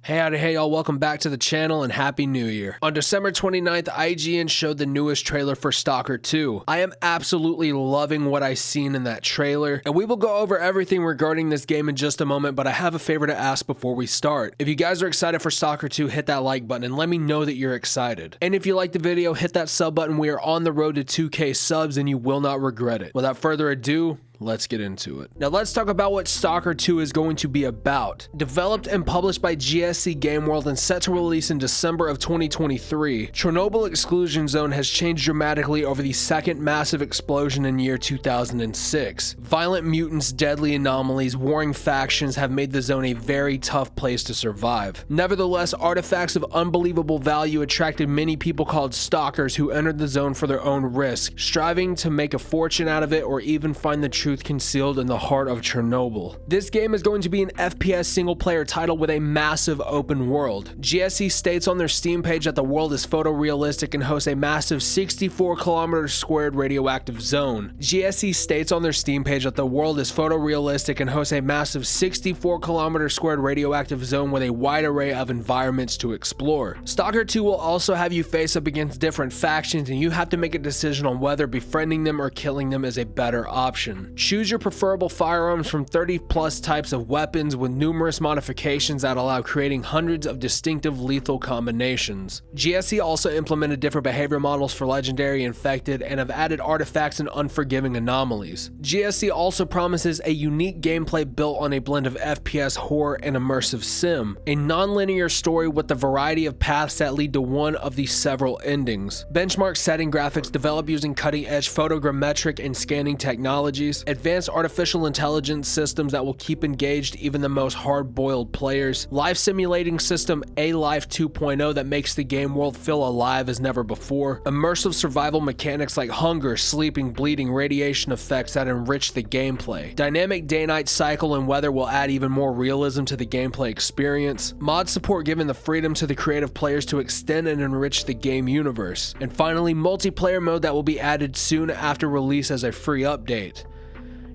Hey y'all, welcome back to the channel and Happy New Year. On December 29th, IGN showed the newest trailer for S.T.A.L.K.E.R 2. I am absolutely loving what I've seen in that trailer, and we will go over everything regarding this game in just a moment, but I have a favor to ask before we start. If you guys are excited for S.T.A.L.K.E.R 2, hit that like button and let me know that you're excited. And if you like the video, hit that sub button. We are on the road to 2K subs and you will not regret it. Without further ado, let's get into it. Now let's talk about what S.T.A.L.K.E.R 2 is going to be about. Developed and published by GSC Game World and set to release in December of 2023, Chernobyl exclusion zone has changed dramatically over the second massive explosion in year 2006. Violent mutants, deadly anomalies, warring factions have made the zone a very tough place to survive. Nevertheless, artifacts of unbelievable value attracted many people called stalkers who entered the zone for their own risk, striving to make a fortune out of it or even find the truth concealed in the heart of Chernobyl. This game is going to be an FPS single-player title with a massive open world. GSC states on their Steam page that the world is photorealistic and hosts a massive 64 km² radioactive zone. GSC states on their Steam page that the world is photorealistic and hosts a massive 64 km² radioactive zone with a wide array of environments to explore. S.T.A.L.K.E.R 2 will also have you face up against different factions, and you have to make a decision on whether befriending them or killing them is a better option. Choose your preferable firearms from 30 plus types of weapons with numerous modifications that allow creating hundreds of distinctive lethal combinations. GSC also implemented different behavior models for legendary infected and have added artifacts and unforgiving anomalies. GSC also promises a unique gameplay built on a blend of FPS, horror, and immersive sim, a non-linear story with a variety of paths that lead to one of the several endings. Benchmark setting graphics developed using cutting-edge photogrammetric and scanning technologies, advanced artificial intelligence systems that will keep engaged even the most hard-boiled players, life simulating system A-Life 2.0 that makes the game world feel alive as never before, immersive survival mechanics like hunger, sleeping, bleeding, radiation effects that enrich the gameplay. Dynamic day-night cycle and weather will add even more realism to the gameplay experience. Mod support giving the freedom to the creative players to extend and enrich the game universe. And finally, multiplayer mode that will be added soon after release as a free update.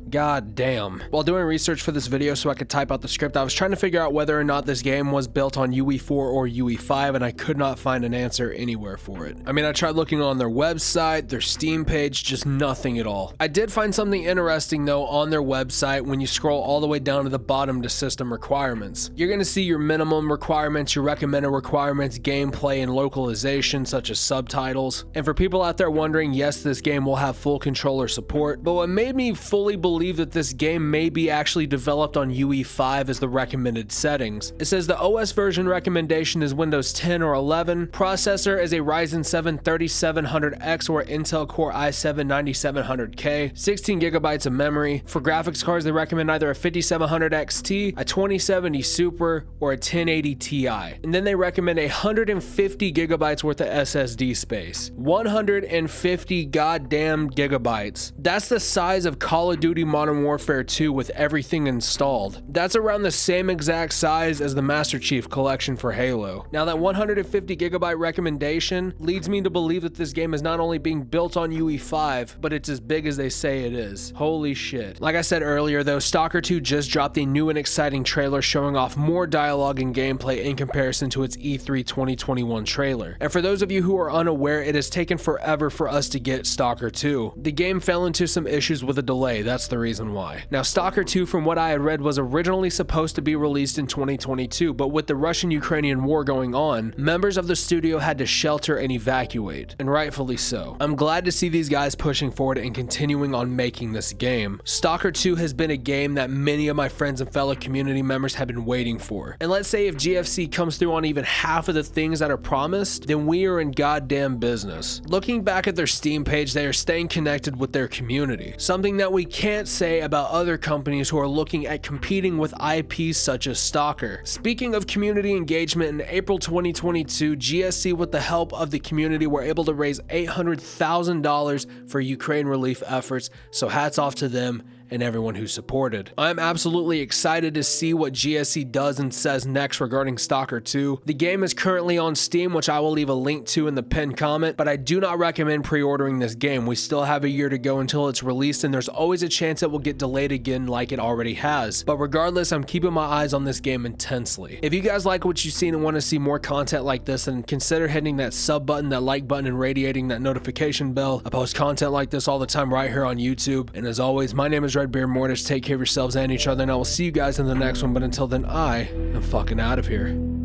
God damn. While doing research for this video so I could type out the script, I was trying to figure out whether or not this game was built on UE4 or UE5, and I could not find an answer anywhere for it. I mean, I tried looking on their website, their Steam page, just nothing at all. I did find something interesting though on their website. When you scroll all the way down to the bottom to system requirements, you're going to see your minimum requirements, your recommended requirements, gameplay, and localization such as subtitles. And for people out there wondering, yes, this game will have full controller support, but what made me fully believe that this game may be actually developed on UE5 as the recommended settings. It says the OS version recommendation is Windows 10 or 11, processor is a Ryzen 7 3700X or Intel Core i7-9700K, 16 gigabytes of memory. For graphics cards, they recommend either a 5700 XT, a 2070 Super, or a 1080 Ti. And then they recommend 150 gigabytes worth of SSD space. 150 goddamn gigabytes. That's the size of Call of Duty Modern Warfare 2 with everything installed. That's around the same exact size as the Master Chief Collection for Halo. Now that 150 gigabyte recommendation leads me to believe that this game is not only being built on UE5, but it's as big as they say it is. Holy shit. Like I said earlier though, S.T.A.L.K.E.R 2 just dropped a new and exciting trailer showing off more dialogue and gameplay in comparison to its E3 2021 trailer. And for those of you who are unaware, it has taken forever for us to get S.T.A.L.K.E.R 2. The game fell into some issues with a delay, that's the reason why. Now, S.T.A.L.K.E.R 2, from what I had read, was originally supposed to be released in 2022, but with the Russian-Ukrainian war going on, members of the studio had to shelter and evacuate, and rightfully so. I'm glad to see these guys pushing forward and continuing on making this game. S.T.A.L.K.E.R 2 has been a game that many of my friends and fellow community members have been waiting for. And let's say if GFC comes through on even half of the things that are promised, then we are in goddamn business. Looking back at their Steam page, they are staying connected with their community, something that we can't say about other companies who are looking at competing with IPs such as S.T.A.L.K.E.R. Speaking of community engagement, in April 2022, GSC with the help of the community were able to raise $800,000 for Ukraine relief efforts, so hats off to them and everyone who supported. I'm absolutely excited to see what GSC does and says next regarding S.T.A.L.K.E.R 2. The game is currently on Steam, which I will leave a link to in the pinned comment, but I do not recommend pre-ordering this game. We still have a year to go until it's released, and there's always a chance it will get delayed again like it already has. But regardless, I'm keeping my eyes on this game intensely. If you guys like what you've seen and want to see more content like this, then consider hitting that sub button, that like button, and radiating that notification bell. I post content like this all the time right here on YouTube. And as always, my name is Redbeard Mortis. Take care of yourselves and each other, and I will see you guys in the next one. But until then, I am fucking out of here.